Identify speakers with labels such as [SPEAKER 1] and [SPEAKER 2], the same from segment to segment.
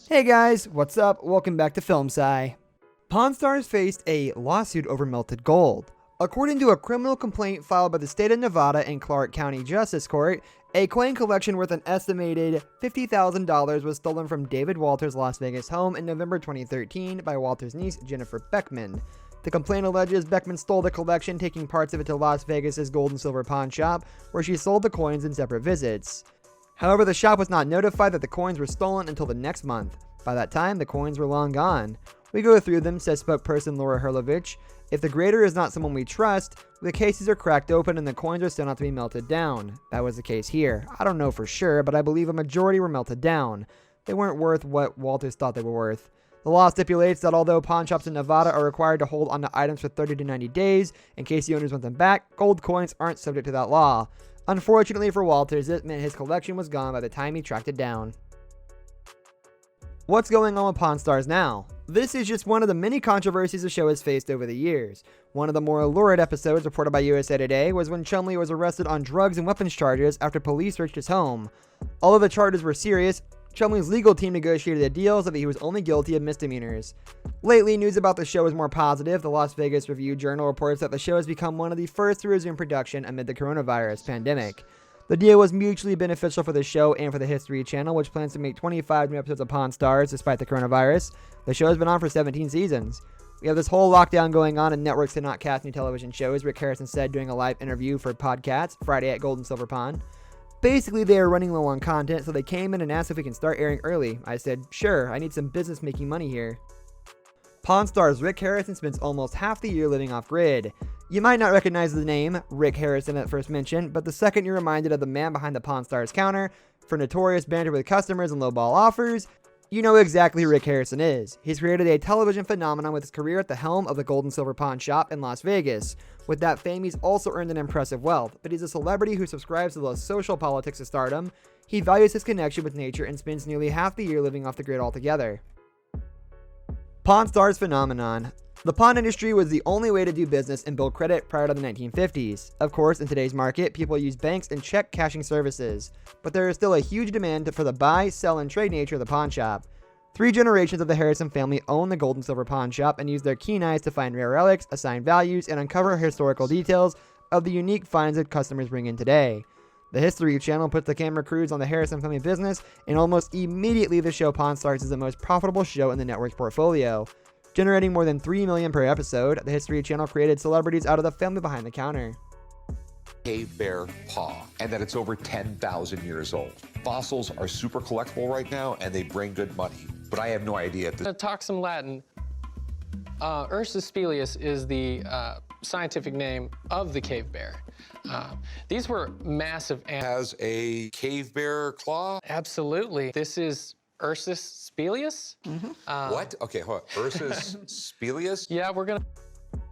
[SPEAKER 1] Hey guys, what's up? Welcome back to Film Sci. Pawn Stars faced a lawsuit over melted gold. According to a criminal complaint filed by the state of Nevada and Clark County Justice Court, a coin collection worth an estimated $50,000 was stolen from David Walters' Las Vegas home in November 2013 by Walters' niece, Jennifer Beckman. The complaint alleges Beckman stole the collection, taking parts of it to Las Vegas' gold and silver pawn shop, where she sold the coins in separate visits. However, the shop was not notified that the coins were stolen until the next month. By that time, the coins were long gone. We go through them, says spokesperson Laura Herlovich. If the grader is not someone we trust, the cases are cracked open and the coins are still not to be melted down. That was the case here. I don't know for sure, but I believe a majority were melted down. They weren't worth what Walters thought they were worth. The law stipulates that although pawn shops in Nevada are required to hold onto items for 30 to 90 days in case the owners want them back, gold coins aren't subject to that law. Unfortunately for Walters, it meant his collection was gone by the time he tracked it down. What's going on with Pawn Stars now? This is just one of the many controversies the show has faced over the years. One of the more lurid episodes reported by USA Today was when Chumlee was arrested on drugs and weapons charges after police searched his home. Although the charges were serious, Chumlee's legal team negotiated a deal so that he was only guilty of misdemeanors. Lately, news about the show is more positive. The Las Vegas Review-Journal reports that the show has become one of the first to resume production amid the coronavirus pandemic. The deal was mutually beneficial for the show and for the History Channel, which plans to make 25 new episodes of Pawn Stars despite the coronavirus. The show has been on for 17 seasons. We have this whole lockdown going on and networks cannot cast new television shows, Rick Harrison said during a live interview for Podcasts Friday at Gold and Silver Pawn. Basically, they are running low on content, so they came in and asked if we can start airing early. I said, sure, I need some business making money here. Pawn Stars Rick Harrison spends almost half the year living off-grid. You might not recognize the name, Rick Harrison at first mention, but the second you're reminded of the man behind the Pawn Stars counter for notorious banter with customers and lowball offers, you know exactly who Rick Harrison is. He's created a television phenomenon with his career at the helm of the Gold and Silver Pawn Shop in Las Vegas. With that fame, he's also earned an impressive wealth, but he's a celebrity who subscribes to the social politics of stardom. He values his connection with nature and spends nearly half the year living off the grid altogether. Pawn Stars phenomenon. The pawn industry was the only way to do business and build credit prior to the 1950s. Of course, in today's market, people use banks and check cashing services, but there is still a huge demand for the buy, sell, and trade nature of the pawn shop. 3 generations of the Harrison family own the Gold and Silver Pawn Shop and use their keen eyes to find rare relics, assign values, and uncover historical details of the unique finds that customers bring in today. The History Channel puts the camera crews on the Harrison family business, and almost immediately the show Pawn Stars is the most profitable show in the network's portfolio. Generating more than $3 million per episode, the History Channel created celebrities out of the family behind the counter.
[SPEAKER 2] Cave bear paw, and that it's over 10,000 years old. Fossils are super collectible right now, and they bring good money, but I have no idea.
[SPEAKER 3] To talk some Latin, Ursus spilius is the scientific name of the cave bear. These were massive animals.
[SPEAKER 2] Has a cave bear claw?
[SPEAKER 3] Absolutely. This is Ursus spilius.
[SPEAKER 2] What? Okay, hold on. Ursus spilius?
[SPEAKER 3] Yeah, we're gonna...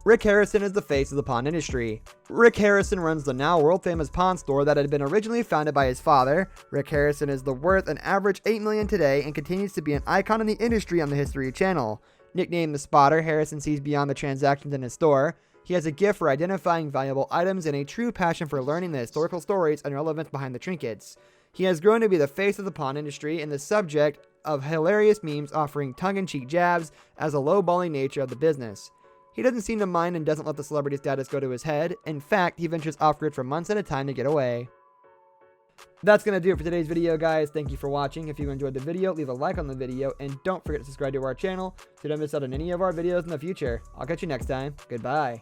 [SPEAKER 1] Rick Harrison is the face of the pawn industry. Rick Harrison runs the now world-famous pawn store that had been originally founded by his father. Rick Harrison is worth an average $8 million today and continues to be an icon in the industry on the History Channel. Nicknamed the Spotter, Harrison sees beyond the transactions in his store. He has a gift for identifying valuable items and a true passion for learning the historical stories and relevance behind the trinkets. He has grown to be the face of the pawn industry and the subject of hilarious memes offering tongue-in-cheek jabs as a low-balling nature of the business. He doesn't seem to mind and doesn't let the celebrity status go to his head. In fact, he ventures off-grid for months at a time to get away. That's going to do it for today's video, guys. Thank you for watching. If you enjoyed the video, leave a like on the video, and don't forget to subscribe to our channel so you don't miss out on any of our videos in the future. I'll catch you next time. Goodbye.